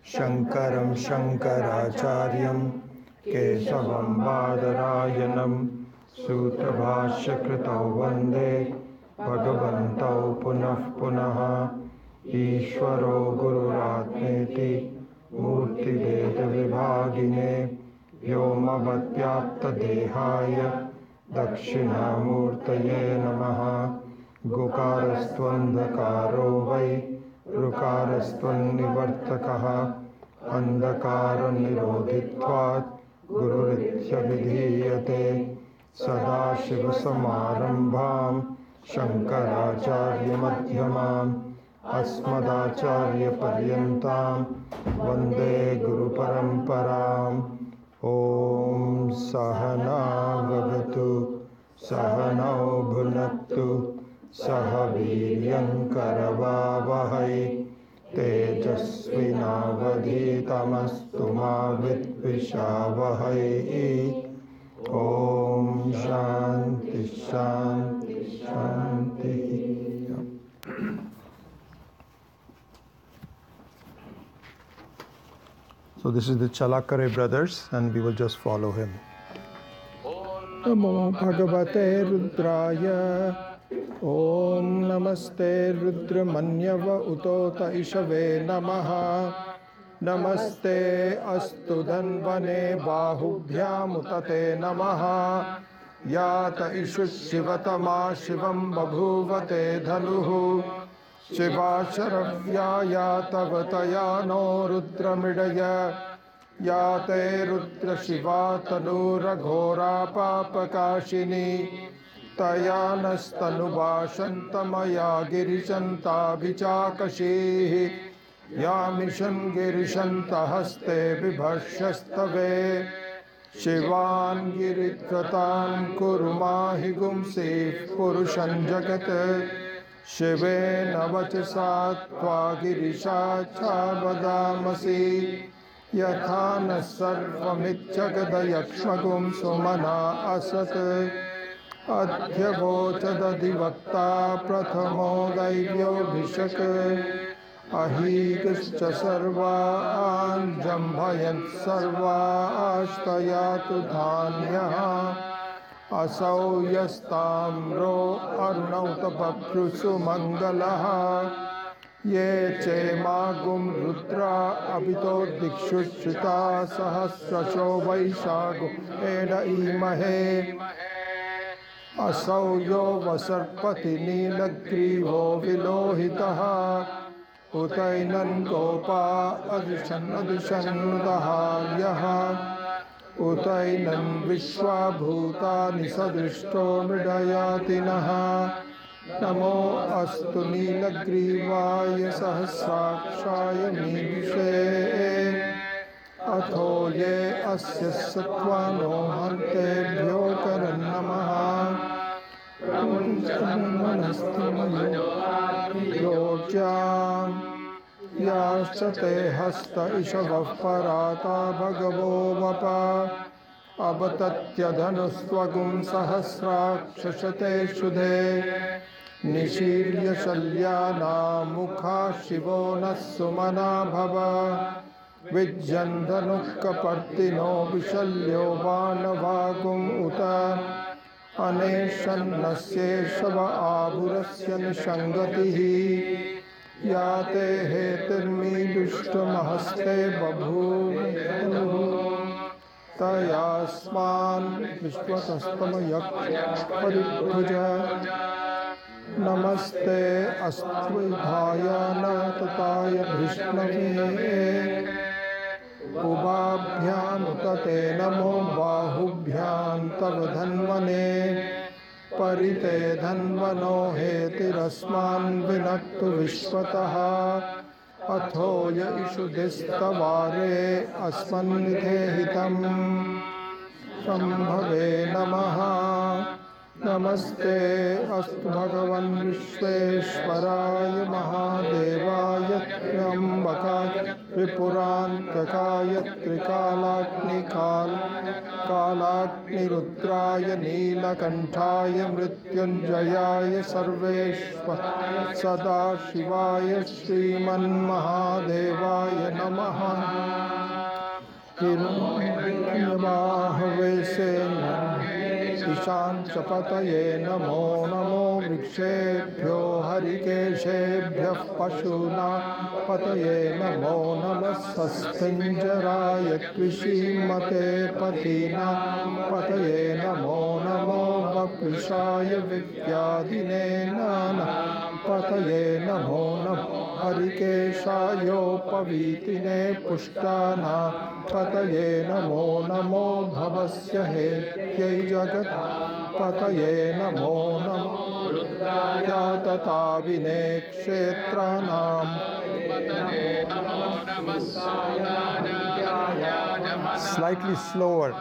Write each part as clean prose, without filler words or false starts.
शङ्करं शङ्कराचार्यं केशवं बादरायणं सूत्रभाष्यकृतौ वन्दे भगवन्तौ पुनः पुनः। ईश्वरो गुरुरात्मेति मूर्तिभेदविभागिने व्योमवद्व्याप्तदेहाय दक्षिणामूर्तये नमः। गुकारस्त्वन्धकारो वै ऋकारस्त्वन्निवर्तकः अन्धकारनिरोधित्वात् गुरुरित्यभिधीयते। सदाशिवसमारम्भां शङ्कराचार्यमध्यमाम् अस्मदाचार्यपर्यन्तां वन्दे गुरुपरम्पराम्। ॐ सहना भवतु सहनौ भुनक्तु सह वीर्यङ्करवावहै तेजस्विनावधीतमस्तु मा विद्विषावहै। ॐ शान्ति शान्ति शान्तिः। So this is the Chalakare brothers and we will just follow him. Namo Bhagavate Rudraya. Om Namaste Rudramanyava Utota Ishave Namaha. Namaste Astu Dhanvane Bahubhyam Utate Namaha. Yata Ishu Shivatama Shivam Babhuvate Dhanuhu. Shivasharavya Yatavataya no Rudramidaya. Yate Rudra Shiva Tanura Ghora Papakashini. Tayanastanubhashantamaya girishanta vichakashihi. Yamishan girishanta haste vibhashyastave. Shivan giritratan kurumahi gumsi purushan jagat. Shive navachasatva girishacha vadamasi. Yathana sarvamichagadayaksmagum sumana asat. Adhyavochadadivakta prathamo daivyoਭishak. Ahigascha sarvān jambhayant sarvāstayatu dhānyaha. Asau yastamro arnautapaprusu mangalaha. Ye che magum rudra abhito dikshu shrita sahasrasho vaishago eda imahe. Asau yo vasarpati nilagrivo vilohitaha. Utainan gopa adishan dahalyaha. Utainan vishwabhutani sadrishto mridayatinaha. Namo astu nilagrivaaya sahasrakshaya nidushe. Atho ye asya sattvano hantebhyo karannamaha. Punjanmanastamayo yojyam. Yashate hasta ishavav parata bhagavo vapa. Abatatya dhanustvagum sahasrakshashate shudhe. Nishirya shalyana mukha shivo nasumana bhava. Vijjandanukkapartino vishalyo vanavagum uta. Aneshannasya aburasya nishangatihi. Yate hetirmidushtumahaste babhuv. Tayasman vishwatastamayak paribhuja. Namaste astvidhayana tataya drishnave. Ubabhyam utate namo bahubhyam tav dhanvane. Parite dhanvano hetirasman vinaktu vishwataha. Atho ya ishudistavare asmannithe hitam. Shambhave namaha. नमस्ते अस्तु भगवन् विश्वेश्वराय महादेवाय त्र्यम्बकाय त्रिपुरान्तकाय त्रिकालाग्निरुद्राय नीलकण्ठाय मृत्युञ्जयाय सर्वेश्वराय सदाशिवाय श्रीमन्महादेवाय नमः। हिरण्यबाहवे ईशाञ्चपतये नमो नमो वृक्षेभ्यो हरिकेशेभ्यः पशूनां पतये नमो नमः सस्तिञ्जराय कृषिमते पतीनां पतये नमो नमो वपुषाय विद्याधिने नाना पतये नमो नमः हरिकेशायोपवीतिने पुष्टानां पतये नमो नमो भवस्य हेत्यै जगत् पतये नमो नमो रुद्रायातताविने क्षेत्राणां slightly slower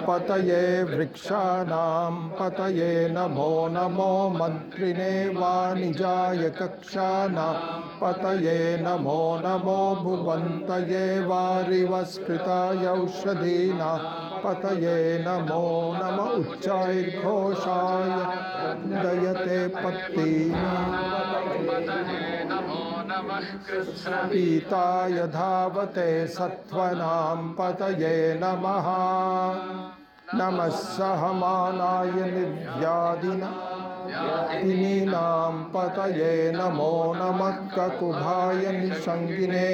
पतये वृक्षाणां पतये नमो नमो मन्त्रिणे वाणिजाय कक्षाणां पतये नमो नमो भुवन्तये वारिवस्कृताय औषधीनां पतये नमो नम उच्चैर्घोषाय दयते पत्तीनां पीताय धावते सत्त्वनां पतये नमः नमः सहमानाय निर्व्याधिनां पतये नमो नमः ककुभाय निषङ्गिने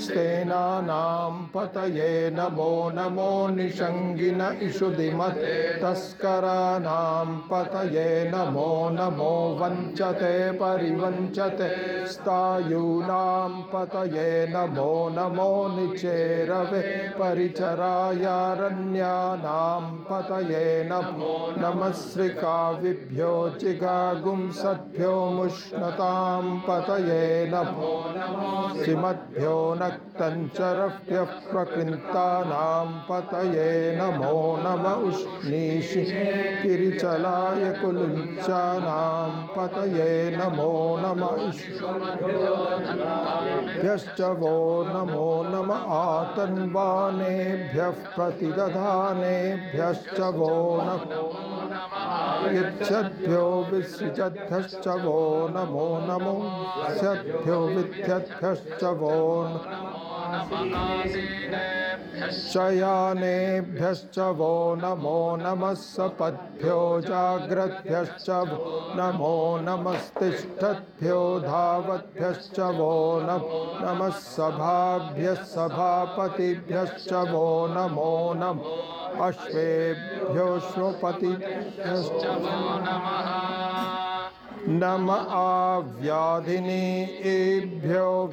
स्तेनानां पतये नमो नमो निषङ्गिन इषुधिमत् तस्कराणां पतये नमो नमो वञ्चते परिवञ्चते स्थायूनां पतये नमो नमो निचेरवे परिचरायारण्यानां पतये नमो नमः श्रीकाविभ्यो चिगागुंसद्भ्यो मुष्णतां पतये नमो श्रीमद्भ्यो नक्तञ्चरभ्यः प्रकृन्तानां पतये नमो नमः उष्णीषि किरिचलाय कुलुञ्चानां पतये नमो नमः भ्यश्च वो नमो नमः आतन्वानेभ्यः प्रतिदधानेभ्यश्च वो नमो यच्छद्भ्यो विसृजद्भ्यश्च वो नमो नमो सद्भ्यो विद्यद्भ्यश्च वो शयानेभ्यश्च वो नमो नमः सपद्भ्यो जाग्रद्भ्यश्च वो नमो नमस्तिष्ठद्भ्यो धावद्भ्यश्च वो नमः सभाभ्यः सभापतिभ्यश्च वो नमो नमः अश्वेभ्योऽश्वपतिभ्यश्च नम आव्याधिनीभ्यो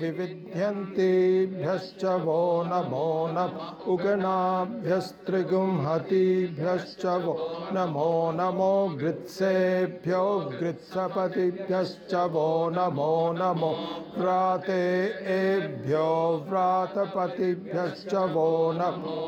विविध्यन्तेभ्यश्च वो नमो नमः उगनाभ्यस्त्रिगुंहतीभ्यश्च वो नमो नमो गृत्सेभ्यो गृत्सपतिभ्यश्च वो नमो नमो व्रातेभ्यो व्रातपतिभ्यश्च वो नमो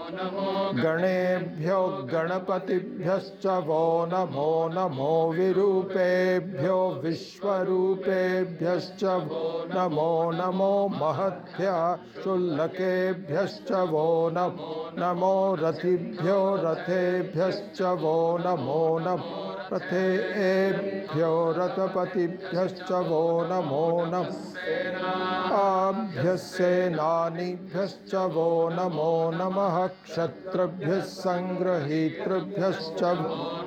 गणेभ्यो गणपतिभ्यश्च वो नमो नमो विरूपेभ्यो विश्वरूपेभ्यश्च वो नमो नमो महद्भ्यः शुल्लकेभ्यश्च वो नमो रथिभ्यो रथेभ्यश्च वो नमो नमो रथेभ्यो रथपतिभ्यश्च वो नमो नमः आभ्यः सेनानीभ्यश्च वो नमो नमः क्षत्रभ्यः संग्रहीतृभ्यश्च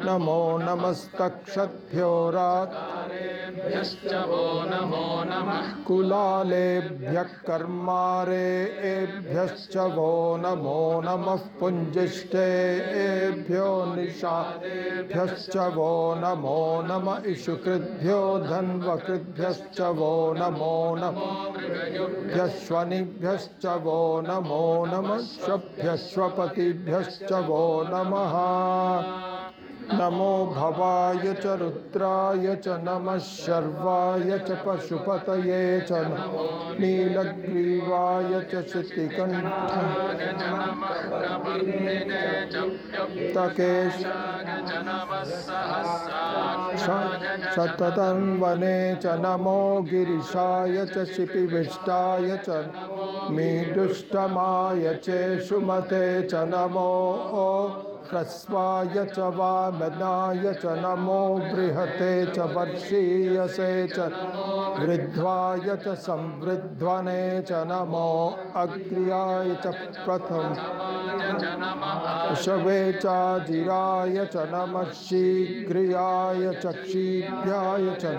नमो नमस्तक्षद्भ्यो रात्रेभ्यश्च वो नमो नमः कुलालेभ्यः कर्मारेभ्यश्च वो नमो नमः पुञ्जिष्टेभ्यो निषादेभ्यश्च वो नमो नमः इषुकृद्भ्यो धन्वकृद्भ्यश्च वो नमो नमः यश्वनिभ्यश्च वो नमो नमः श्वभ्यश्वपतिभ्यश्च वो नमः नमो भवाय च रुद्राय च नमः शर्वाय च पशुपतये च नीलग्रीवाय च शितिकण्ठाय शततन्वने च नमो गिरिशाय च शिपिविष्टाय च मीदुष्टमाय च सुमते च नमो ह्रस्वाय च वामनाय च नमो बृहते च वर्षीयसे च वृद्ध्वाय च संवृध्वने च नमो अग्र्याय च प्रथम शवे चाजिराय च नमः शीघ्रियाय च क्षीभ्याय च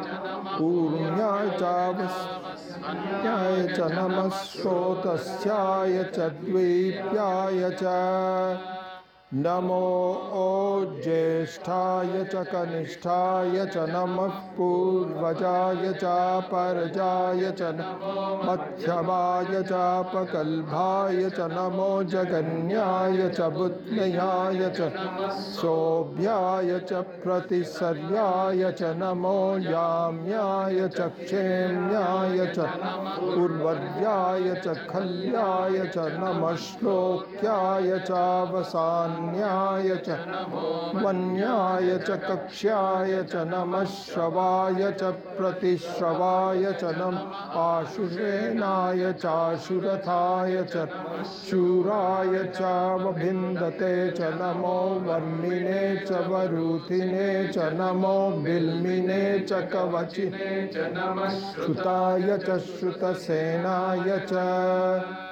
ऊर्ण्याय च वस्याय च नमः स्रोतस्याय च द्वीप्याय च नमो ज्येष्ठाय च कनिष्ठाय च नमः पूर्वजाय च परजाय च मध्यमाय च पकल्भाय च नमो जगन्याय च बुद्ध्याय च शोभ्याय च प्रतिसर्याय च नमो याम्याय च क्षेम्याय च उर्वर्याय च खल्याय च नमः श्लोक्याय च वसान्याय च वन्याय च कक्ष्याय च नमः श्रवाय च प्रतिश्रवाय च नमः आशुषेनाय चाशुरथाय च शूराय च वभिन्दते च नमो वर्मिने च वरूथिने च नमो बिल्मिने च कवचिने च नमः श्रुताय च श्रुतसेनाय च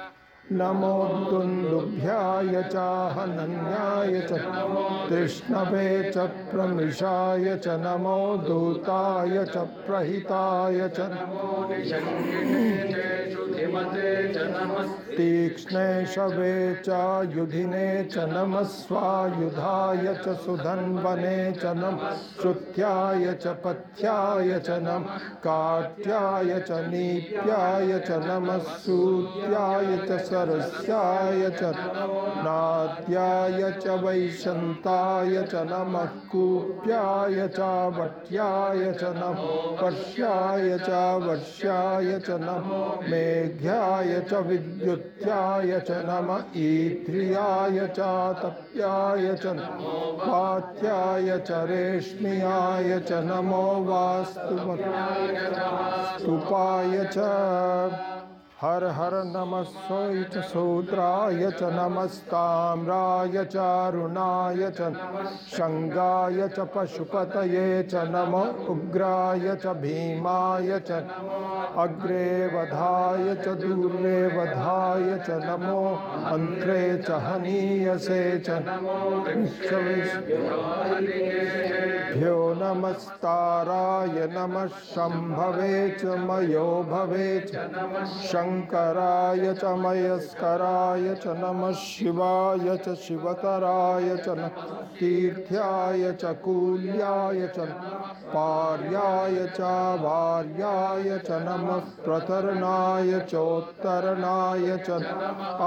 नमो दुन्दुभ्याय च हनन्याय च तृष्णवे च प्रमृषाय च नमो दूताय च प्रहिताय च तीक्ष्णे शवे च युधिने च नमः स्वायुधाय च सुधन्वने च नमः श्रुत्याय च पथ्याय च नमः काट्याय च नीप्याय च नमः सूत्याय च सरस्याय च नाद्याय च वैशन्ताय च नमः कूप्याय च वट्याय च नमः वर्ष्याय च वर्ष्याय च नमः मेघ्याय च विद्युत्याय च नमः ईत्रियाय च तप्याय च वात्याय च रेश्म्याय च नमो वास्तुपाय च हर हर नमः सोय च शूद्राय च नमस्ताम्राय च अरुणाय च शंगाय च पशुपतये च नमो उग्राय च भीमाय च अग्रे वधाय च दूरे वधाय च नमो अन्त्रे च हनीयसे च भ्यो नमस्ताराय नमः शंभवे च मयो भवे च शंकराय च मयस्कराय च नमः शिवाय च शिवतराय च नमः तीर्थ्याय च कूल्याय च पार्याय च वार्याय च नमः प्रतरणाय चोत्तरणाय च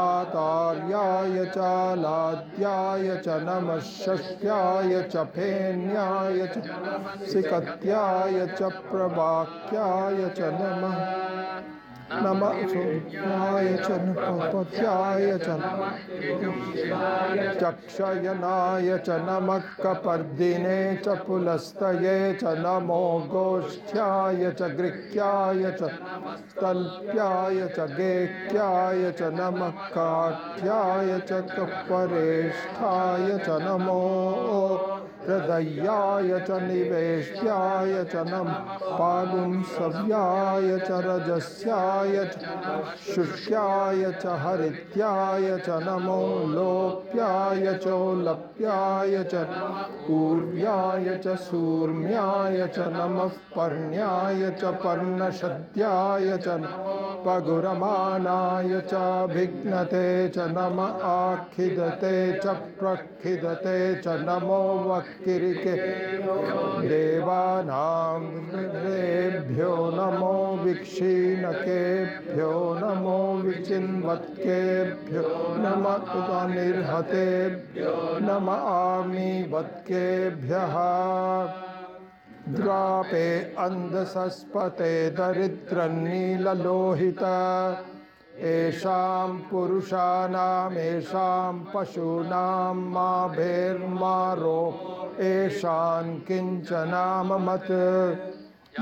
आतार्याय च लाद्याय च नमः षष्ट्याय च फेन्याय च सिकत्याय च प्रवाक्याय च नमः नमः सूर्याय च नमः च चक्षयनाय च नमः कपर्दिने च पुलस्तये च नमो गोष्ठ्याय च गृह्याय च तल्प्याय च गेह्याय च नमः काठ्याय च कपरेष्ठाय च नमो हृदयाय च निवेश्याय च नमः पागुंसव्याय च रजस्याय च शुष्याय च हरित्याय च नमो लोप्याय चोलप्याय च ऊर्व्याय च सूर्म्याय च नमः पर्ण्याय च पर्णशद्याय च पगुरमानाय च भिघ्नते च नम आखिदते च प्रखिदते च नमो वक्किरिके देवानां देभ्यो नमो विक्षीणकेभ्यो नमो विचिन्वत्केभ्यो नम उदनिर्हतेभ्यो नम आमीवत्केभ्यः द्रापे अंधसस्पते दरिद्रन्नीललोहित येषां पुरुषाणाम् येषां पशूनां मा भेर्मारो येषां किञ्चनाममत्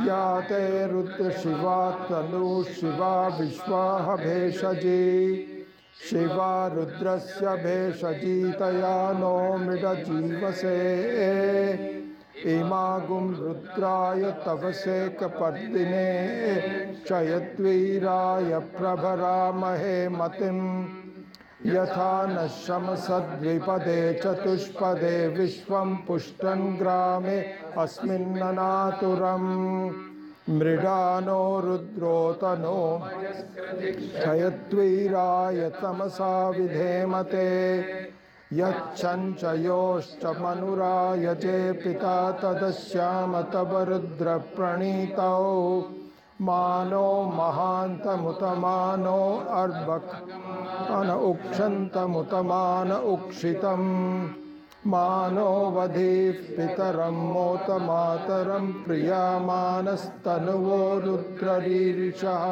या ते रुद्रशिवा तनु शिवा विश्वाह भेषजी शिवा रुद्रस्य भेषजीतया नो मृडजीवसे इमागुं रुद्राय तवसे कपर्दिने क्षयद्वीराय प्रभरामहे मतिं यथा न शमसद्विपदे चतुष्पदे विश्वं पुष्टं ग्रामे अस्मिन्ननातुरम् मृडानो रुद्रोतनो क्षयद्वीराय तमसा विधेमते यच्छञ्चयोश्च मनुरायजे पिता तदस्याम तव रुद्रप्रणीतौ मानो महान्तमुतमानो अर्भक अन उक्षन्तमुतमान उक्षितं मानो वधीः पितरं मोत मातरं प्रियामानस्तनुवो रुद्ररीरिषः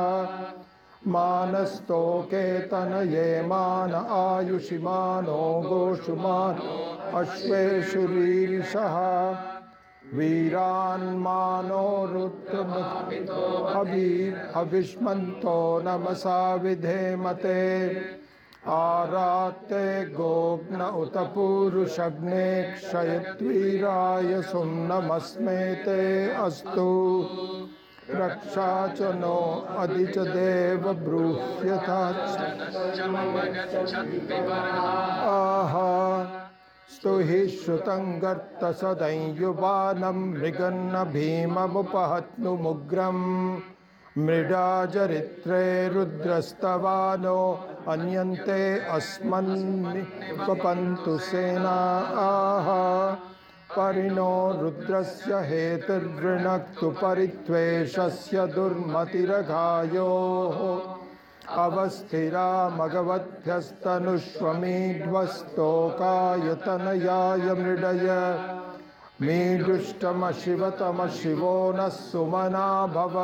मानस्तोके तनये मान आयुषिमानो गोषुमान अश्वेषु रीरिषः वीरान्मानो हविष्मन्तो नमसा विधेमते आरात्ते गोग्न उत पूरुषग्ने क्षयद्वीराय सुम्नमस्मेते अस्तु रक्षा च नो अधि च देव ब्रूह्यथा आहा स्तुहि श्रुतं गर्त सदंयुवानं मृगन्न भीममुपहत्नुमुग्रं मृडाचरित्रे रुद्रस्तवानो अन्यन्ते अस्मन्निपपन्तु सेनाः परिणो रुद्रस्य हेतुर्वृणक्तु परित्वेषस्य दुर्मतिरघायोः अवस्थिरा मगवध्यस्तनुष्वमीड्वस्तोकायतनयाय मृडय मीडुष्टमशिवतमशिवो नः सुमना भव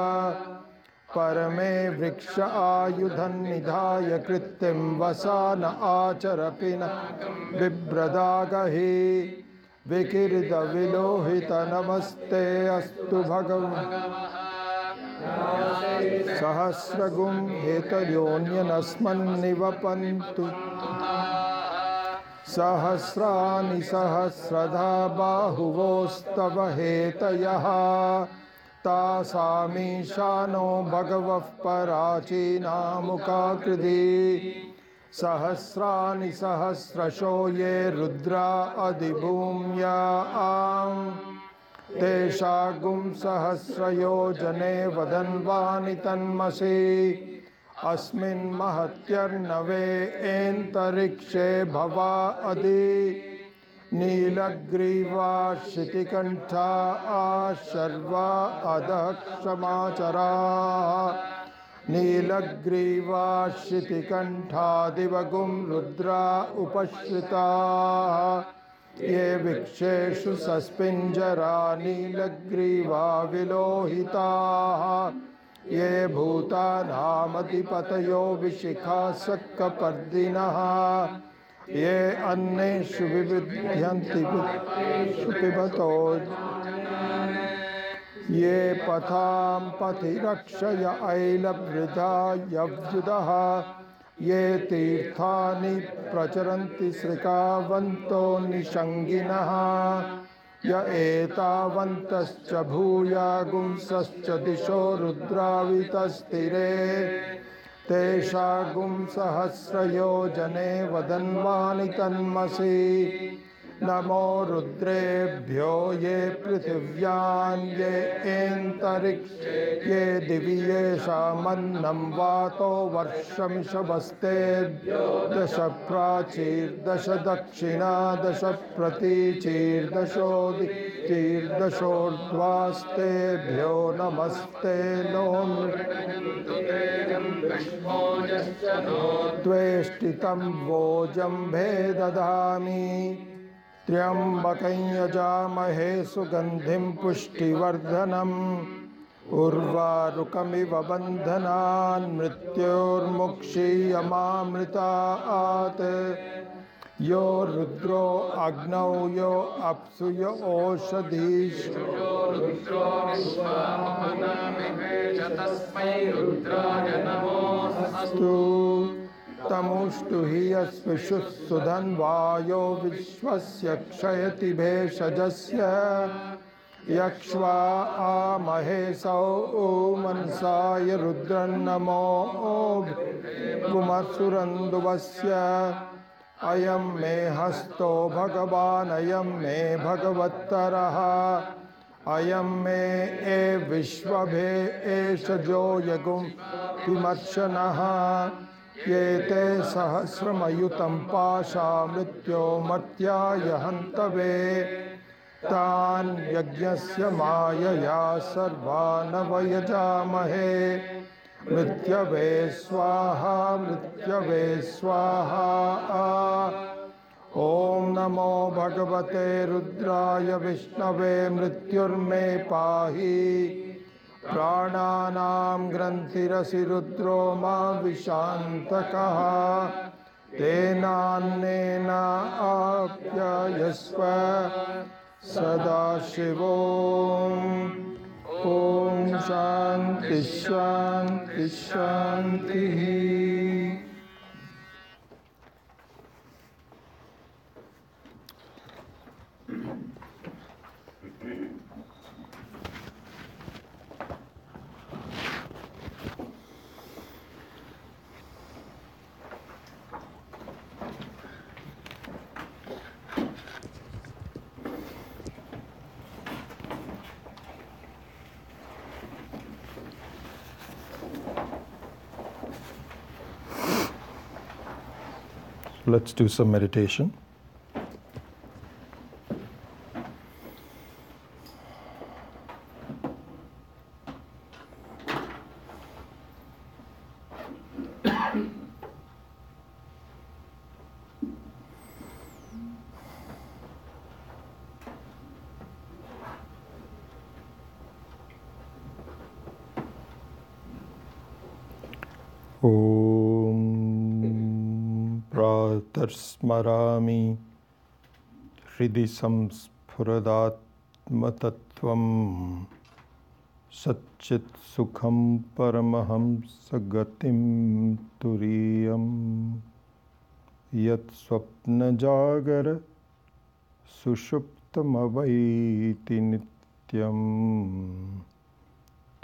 परमे वृक्ष आयुधन्निधाय कृत्तिं वसान आचरपि न बिभ्रदागहि विकिरित विलोहित नमस्ते अस्तु भगवन् सहस्रगुं हेतयोन्यनस्मन्निवपन्तु सहस्राणि सहस्रधा बाहुवोस्तव हेतयः तासामीशानो भगवः पराचीनामुकाकृति सहस्राणि सहस्रशो ये रुद्रा अधिभूम्या तेषागुं सहस्रयोजने वदन्वानि तन्मसि अस्मिन् महत्यर्णवे एन्तरिक्षे भवा अधि नीलग्रीवा शितिकण्ठा आशर्वा अधः क्षमाचराः नीलग्रीवा शितिकण्ठादिवगुं रुद्रा उपश्रिताः ये विक्षेषु सस्पिञ्जरा नीलग्रीवा विलोहिताः ये भूतानामधिपतयो विशिखा सक्कपर्दिनः ये अन्नेषु विविध्यन्ति पिबतो ये पथां पथि रक्षय ऐलवृथा यव्युदः ये तीर्थानि प्रचरन्ति श्रिकावन्तो निषङ्गिनः य एतावन्तश्च भूयागुंसश्च दिशो रुद्रावितस्तिरे तेषागुं सहस्रयोजने वदन्वानि तन्मसि नमो रुद्रेभ्यो ये पृथिव्यां ये एन्तरिक्षे ये दिवि येषामन्नं वातो वर्षमिषवस्तेभ्यो दश प्राचीर्दश दक्षिणा दश प्रतीचीर्दशोदितीर्दशोर्ध्वास्तेभ्यो नमस्ते नो द्वेष्टितं वोजम्भे ददामि त्र्यम्बकं यजामहे सुगन्धिं पुष्टिवर्धनम् उर्वारुकमिव बन्धनान् मृत्योर्मुक्षीयमामृतात् यो रुद्रो अग्नौ यो अप्सु यो ओषधीषु तस्मै रुद्राय नमोऽस्तु तमुष्टु हि यस्विषु सुधन्वायो विश्वस्य क्षयति भेषजस्य यक्ष्वा आमहे सौमनसाय रुद्रन्नमो गुमसुरन्दुवस्य अयं मे हस्तो भगवान् अयं मे भगवत्तरः अयं मे विश्वभे एषजो यगुं विमर्शनः ये ते सहस्रमयुतं पाशा मृत्यो मर्त्याय हन्तवे तान् यज्ञस्य मायया सर्वान् वयजामहे मृत्यवे स्वाहा मृत्यवे स्वाहा ॐ नमो भगवते रुद्राय विष्णवे मृत्युर्मे पाहि प्राणानां ग्रन्थिरसि रुद्रो मा विशान्तकः तेनान्नेन आप्यायस्व सदाशिवो ॐ शान्ति शान्ति शान्तिः। Let's do some meditation. Pratarस्मरामि हृदि संस्फुरदात्मतत्त्वं सच्चित् सुखं परमहंसगतिं तुरीयं यत् स्वप्नजागर सुषुप्तमवैति नित्यं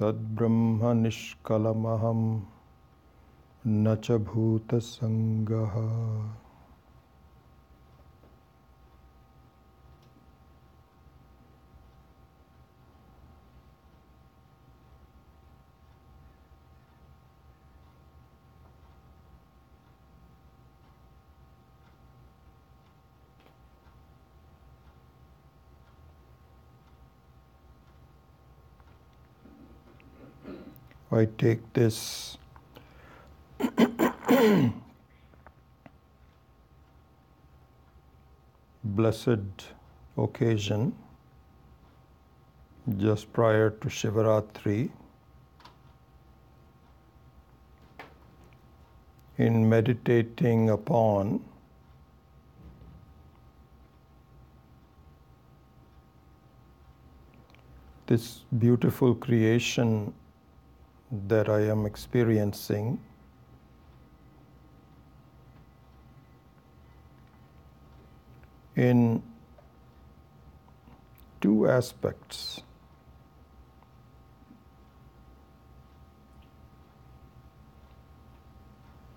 तद्ब्रह्म निष्कलमहं न च भूतसङ्गः। I take this blessed occasion just prior to Shivaratri in meditating upon this beautiful creation that I am experiencing, in two aspects.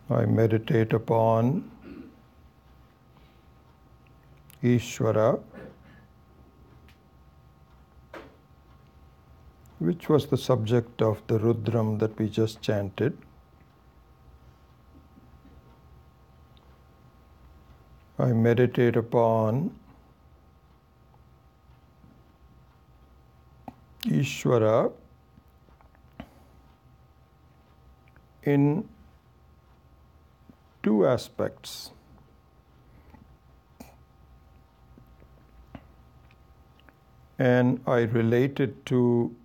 I meditate upon Ishvara, which was the subject of the Rudram that we just chanted. I meditate upon Ishvara in two aspects. And I relate it to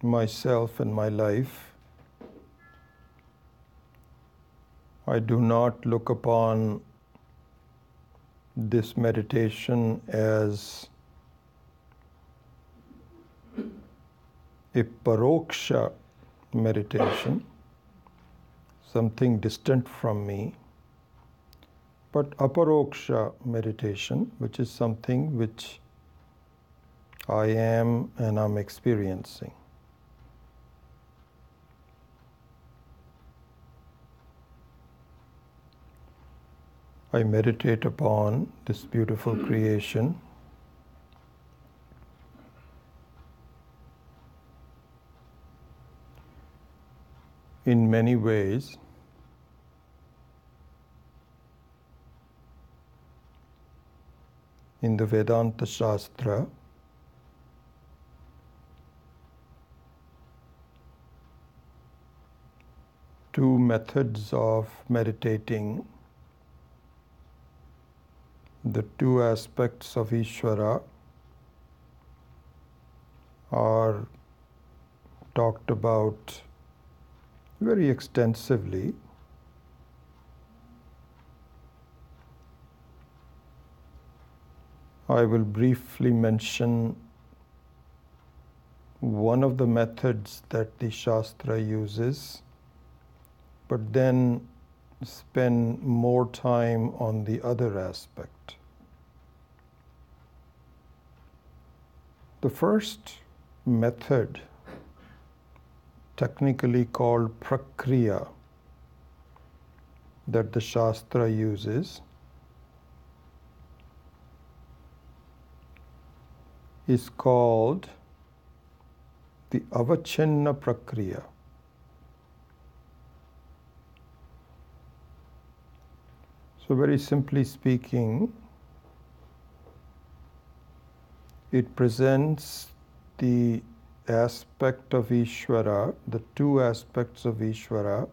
myself and my life. I do not look upon this meditation as a paroksha meditation, something distant from me, but aparoksha meditation, which is something which I am and I'm experiencing. I meditate upon this beautiful creation in many ways. In the Vedanta Shastra, two methods of meditating, the two aspects of Ishvara are talked about very extensively. I will briefly mention one of the methods that the Shastra uses, but then spend more time on the other aspect. The first method, technically called prakriya, that the Shastra uses, is called the avachinna prakriya. So very simply speaking, it presents the aspect of Ishvara, the two aspects of Ishvara,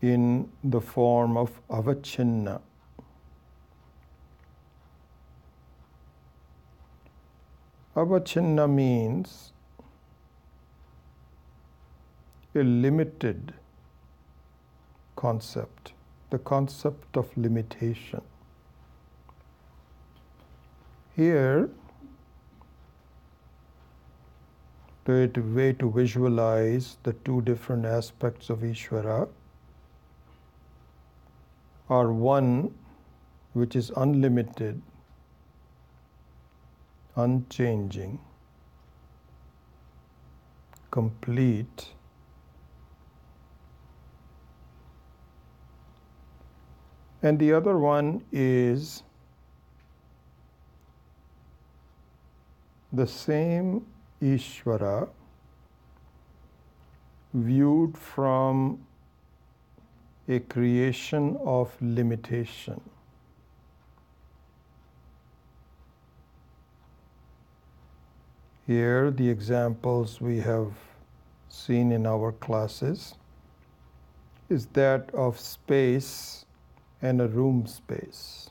in the form of avachinna. Avachinna means a limited concept, the concept of limitation. Here, the way to visualize the two different aspects of Ishvara are one which is unlimited, unchanging, complete, and the other one is the same Ishvara viewed from a creation of limitation. Here, the examples we have seen in our classes is that of space and a room space.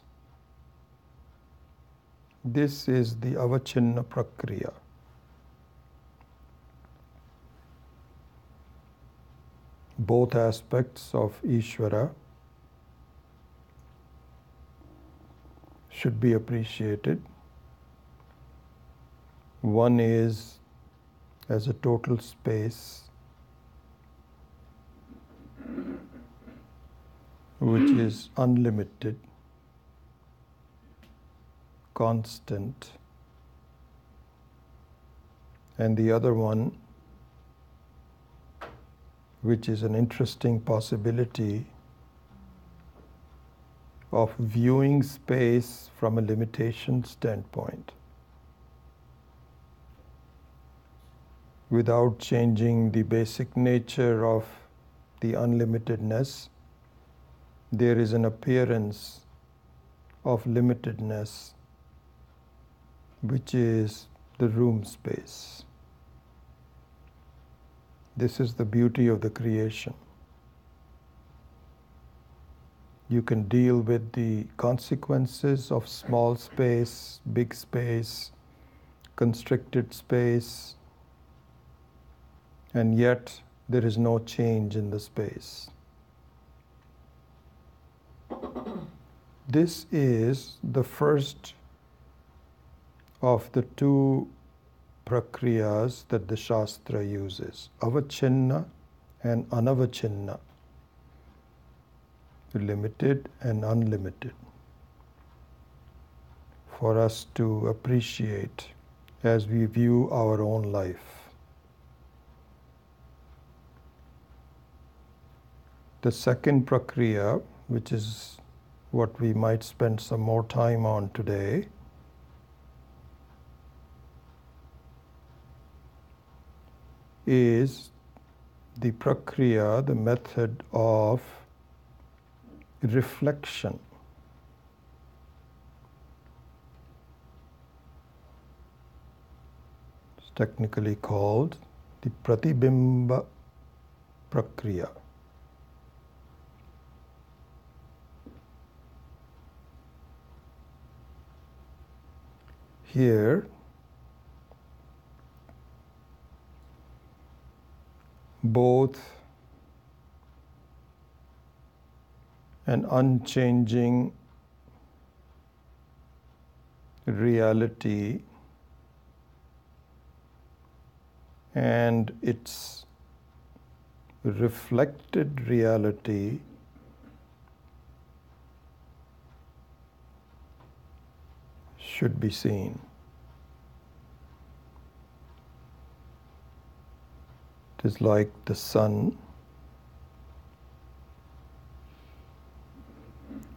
This is the avachinna prakriya. Both aspects of Ishvara should be appreciated. One is as a total space, which is unlimited, constant, and the other one, which is an interesting possibility, of viewing space from a limitation standpoint, without changing the basic nature of the unlimitedness. There is an appearance of limitedness, which is the room space. This is the beauty of the creation. You can deal with the consequences of small space, big space, constricted space, and yet there is no change in the space. This is the first of the two prakriyas that the Shastra uses, avachinna and anavachinna, limited and unlimited, for us to appreciate as we view our own life. The second prakriya, which is what we might spend some more time on today, is the prakriya, the method of reflection. It's technically called the pratibimba prakriya. Here, both an unchanging reality and its reflected reality should be seen. It is like the sun,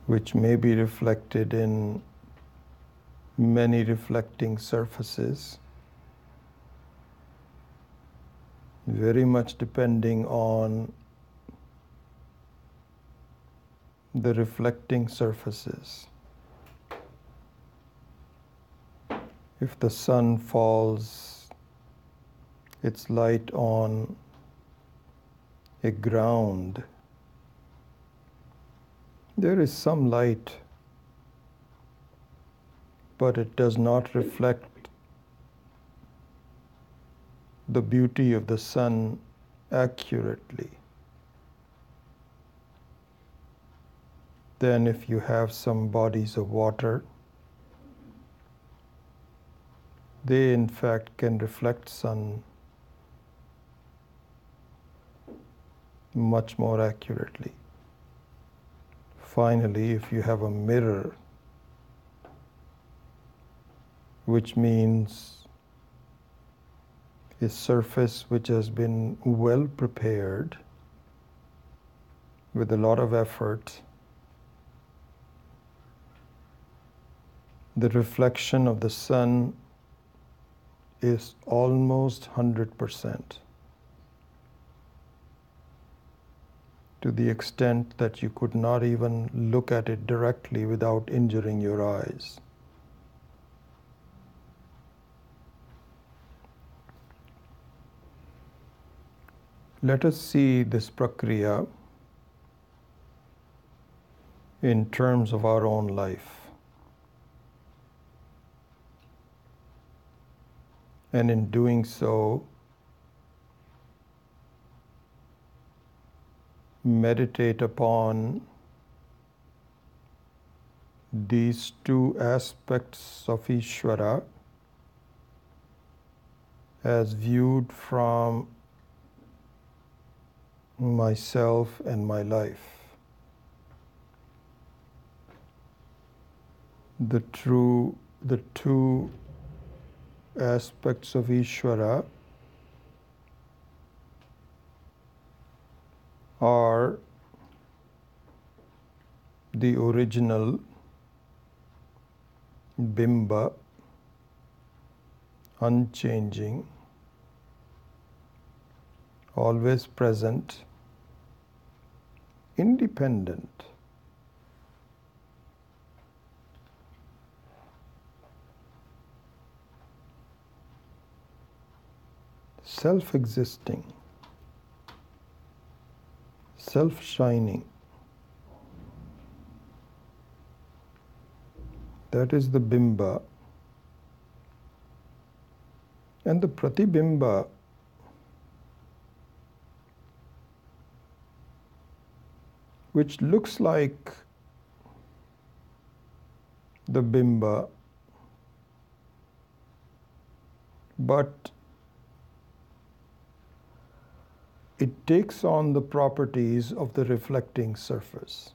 which may be reflected in many reflecting surfaces, very much depending on the reflecting surfaces. If the sun falls its light on a ground, there is some light, but it does not reflect the beauty of the sun accurately. Then if you have some bodies of water, they in fact can reflect sun much more accurately. Finally, if you have a mirror, which means a surface which has been well prepared with a lot of effort, the reflection of the sun is almost 100%, to the extent that you could not even look at it directly without injuring your eyes. Let us see this prakriya in terms of our own life. And in doing so, meditate upon these two aspects of Ishvara as viewed from myself and my life. The two aspects of Ishvara are the original Bimba, unchanging, always present, independent. Self-existing, self-shining. That is the Bimba. And the Pratibimba which looks like the Bimba, but it takes on the properties of the reflecting surface.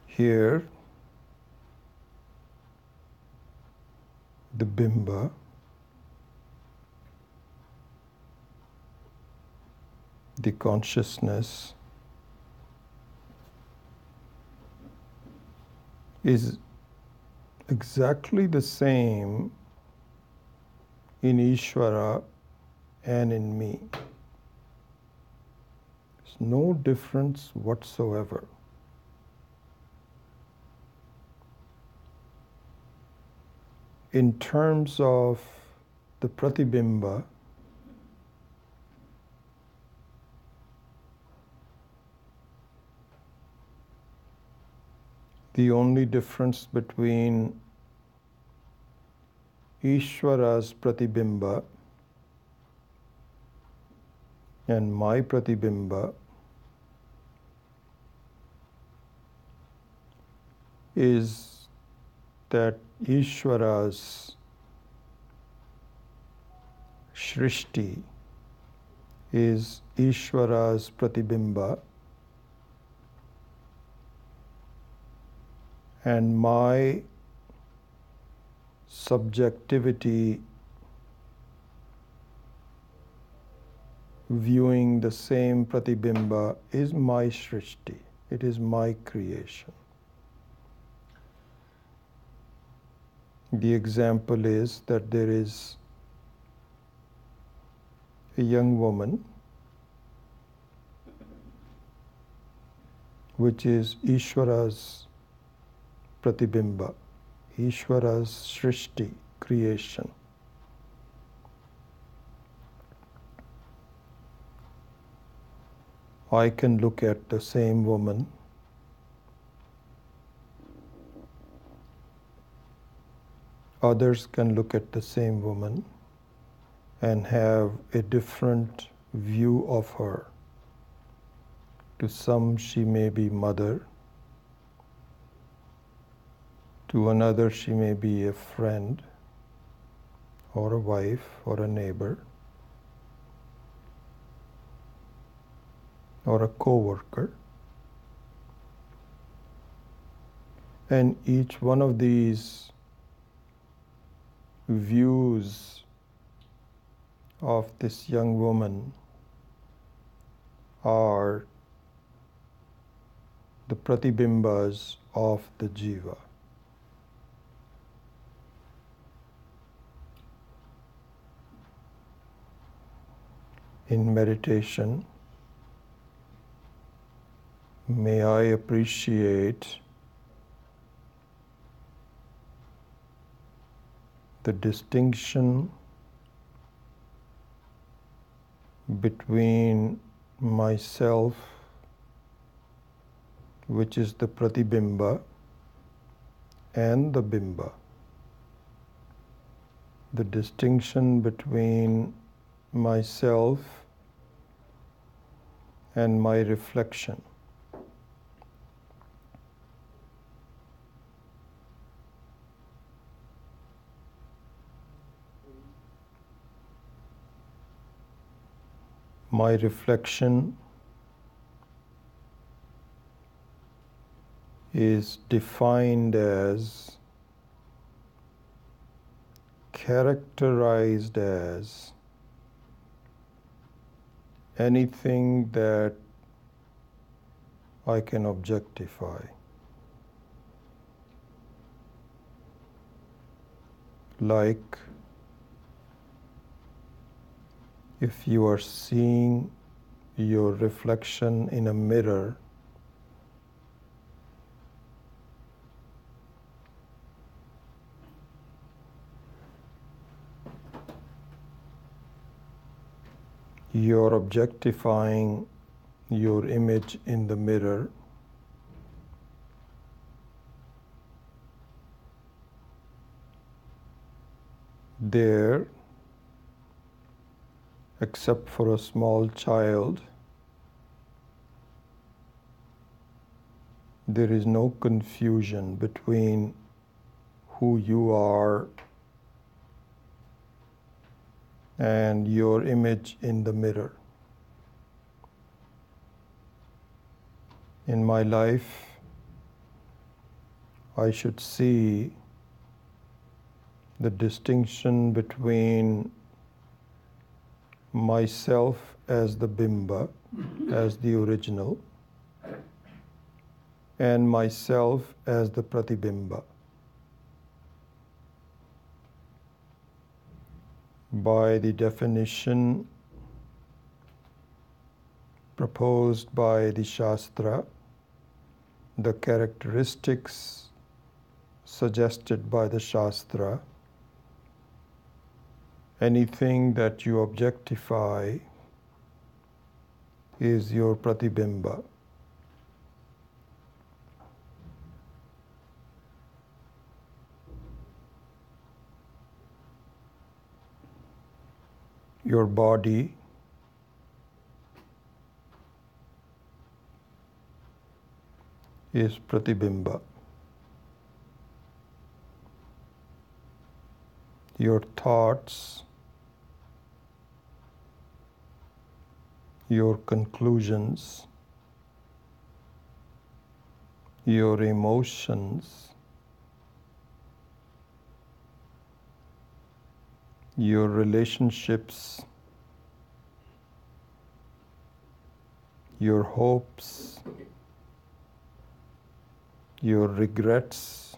Here, the Bimba the consciousness is exactly the same in Ishvara and in me. There's no difference whatsoever. In terms of the Pratibimba, the only difference between Ishvara's Pratibimba and my Pratibimba is that Ishvara's Srishti is Ishvara's Pratibimba, and my subjectivity viewing the same Pratibimba is my Srishti. It is my creation. The example is that there is a young woman which is Ishvara's Pratibimba, Ishvara's Srishti, creation. I can look at the same woman others can look at the same woman and have a different view of her. To some, she may be mother. To another, she may be a friend or a wife or a neighbor or a co-worker. And each one of these views of this young woman are the Pratibimbas of the Jiva. In meditation, may I appreciate the distinction between myself, which is the Pratibimba, and the Bimba. The distinction between myself and my reflection. My reflection is defined as characterized as anything that I can objectify. Like if you are seeing your reflection in a mirror, you're objectifying your image in the mirror. There, except for a small child, there is no confusion between who you are and your image in the mirror. In my life, I should see the distinction between myself as the bimba, as the original, and myself as the pratibimba. By the definition proposed by the Shastra, the characteristics suggested by the Shastra, anything that you objectify is your pratibimba. Your body is pratibimba. Your thoughts, your conclusions, your emotions, your relationships, your hopes, your regrets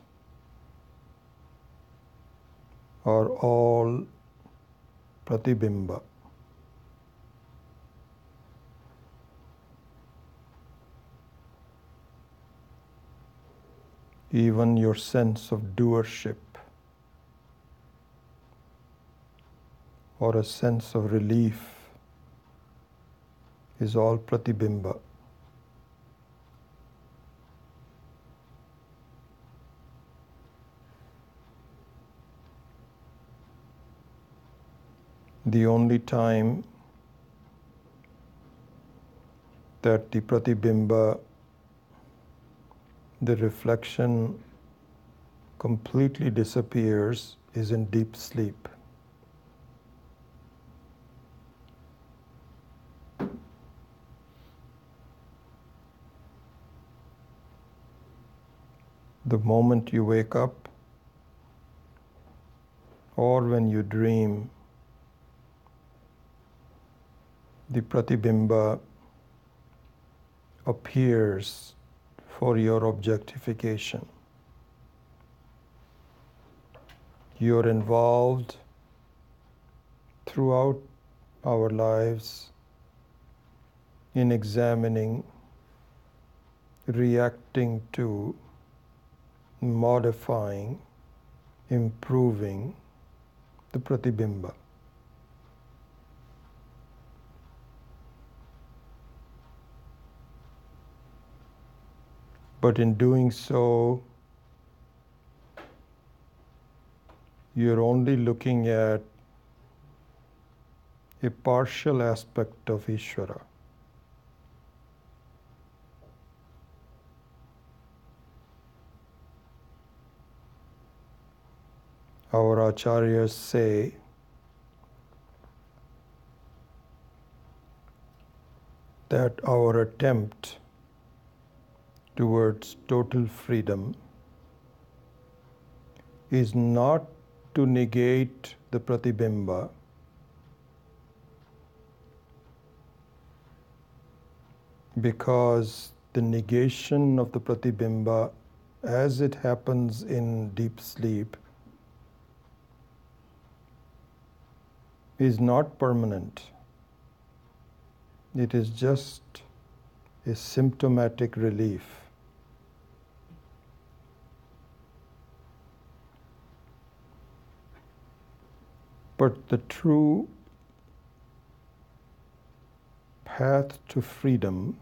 are all pratibimba. Even your sense of doership or a sense of relief is all pratibimba. The only time that the pratibimba, the reflection, completely disappears is in deep sleep. The moment you wake up or when you dream, the pratibimba appears for your objectification. You're involved throughout our lives in examining, reacting to, modifying, improving the pratibimba. But in doing so, you're only looking at a partial aspect of Ishvara. Our acharyas say that our attempt towards total freedom is not to negate the pratibimba, because the negation of the pratibimba, as it happens in deep sleep, is not permanent. It is just a symptomatic relief. But the true path to freedom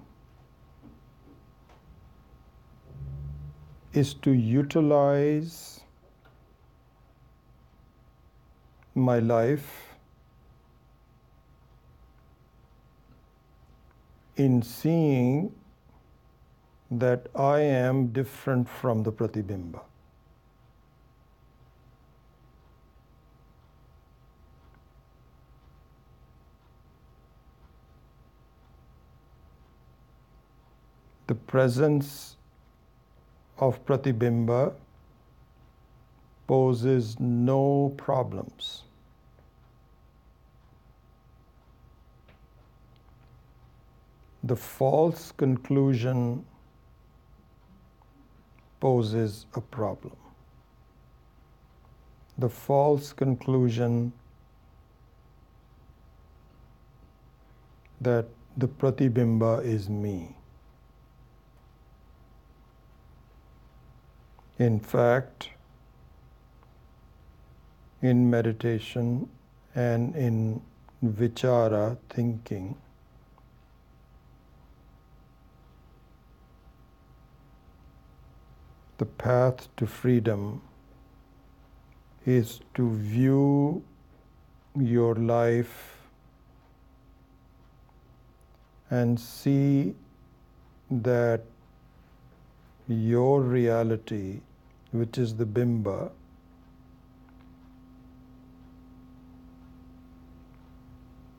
is to utilize my life in seeing that I am different from the pratibimba. The presence of pratibimba poses no problems. The false conclusion poses a problem. The false conclusion that the pratibimba is me. In fact, in meditation and in vichara, thinking, the path to freedom is to view your life and see that your reality, which is the bimba,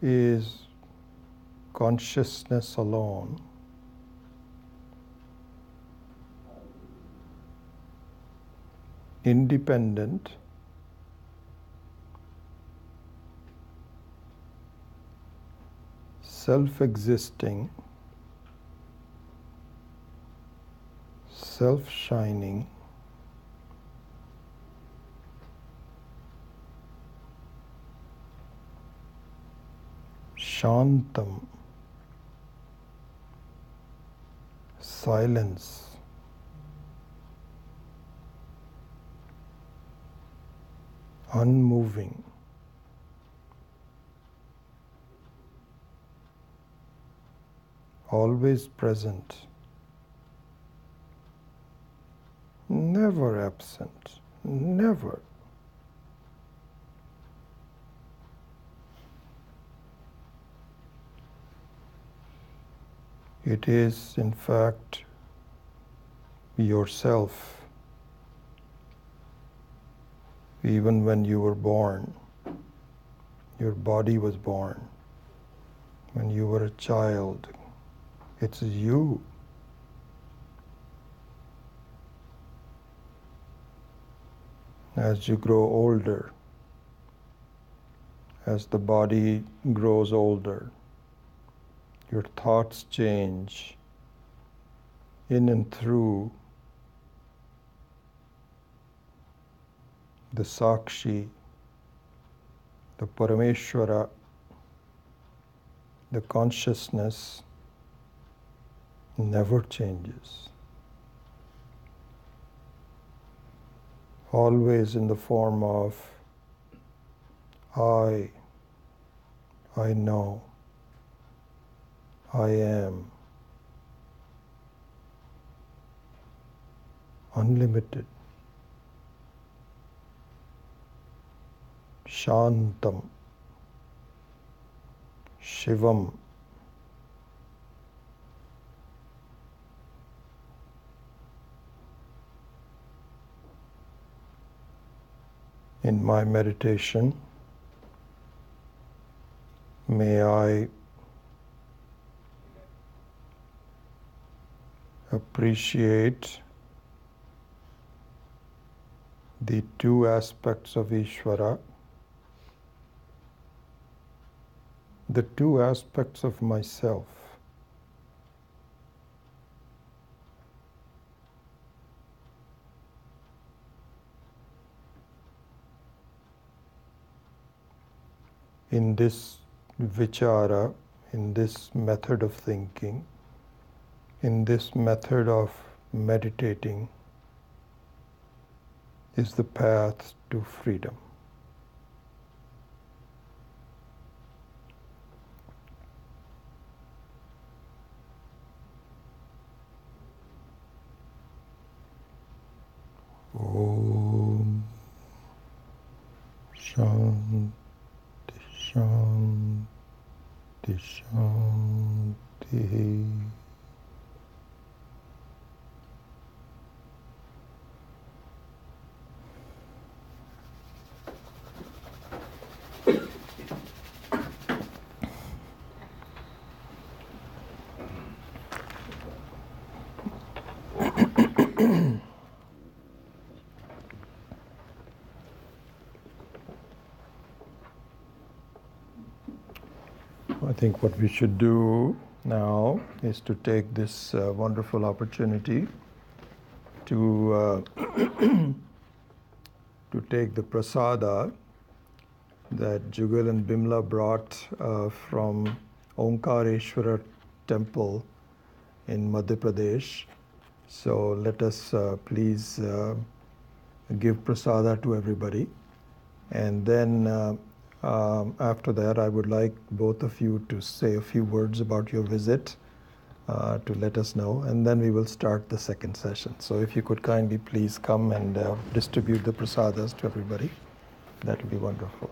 is consciousness alone. Independent, self-existing, self-shining, shantam, silence, unmoving, always present, never absent, never. It is, in fact, yourself. Even when you were born, your body was born. When you were a child, it's you. As you grow older, as the body grows older, your thoughts change in and through the Sakshi, the Parameshwara, the consciousness never changes. Always in the form of I know, I am, unlimited, Shantam, Shivam, in my meditation, may I appreciate the two aspects of Ishvara, the two aspects of myself. In this vichara, in this method of thinking, in this method of meditating, is the path to freedom. Om Shanti Shanti Shanti. I think what we should do now is to take this wonderful opportunity to to take the prasada that Jugal and Bimla brought from Omkareshwara temple in Madhya Pradesh. So let us please give prasada to everybody. And then after that, I would like both of you to say a few words about your visit to let us know, and then we will start the second session. So if you could kindly please come and distribute the prasadas to everybody, that would be wonderful.